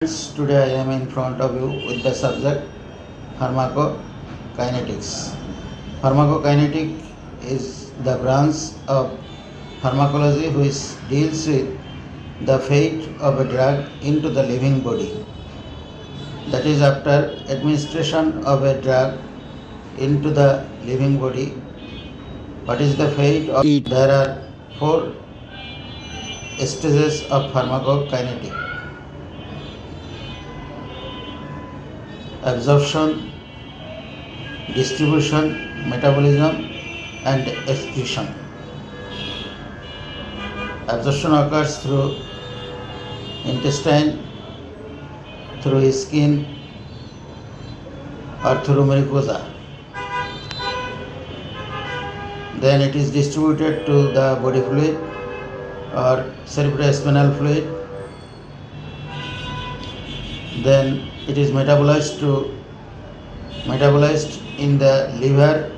Today I am in front of you with the subject pharmacokinetics. Pharmacokinetic is the branch of pharmacology which deals with the fate of a drug into the living body. That is, after administration of a drug into the living body, what is the fate of it? There are 4 stages of pharmacokinetic: absorption, distribution, metabolism, and excretion. Absorption occurs through intestine, through skin, or through mucosa. Then it is distributed to the body fluid or cerebrospinal fluid. Then it is metabolized in the liver,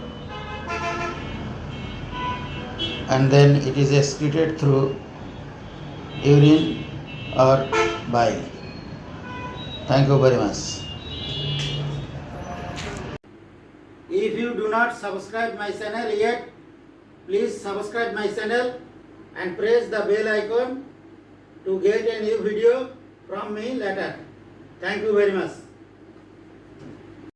and then it is excreted through urine or bile. Thank you very much. If you do not subscribe my channel yet, please subscribe my channel and press the bell icon to get a new video from me later. Thank you very much.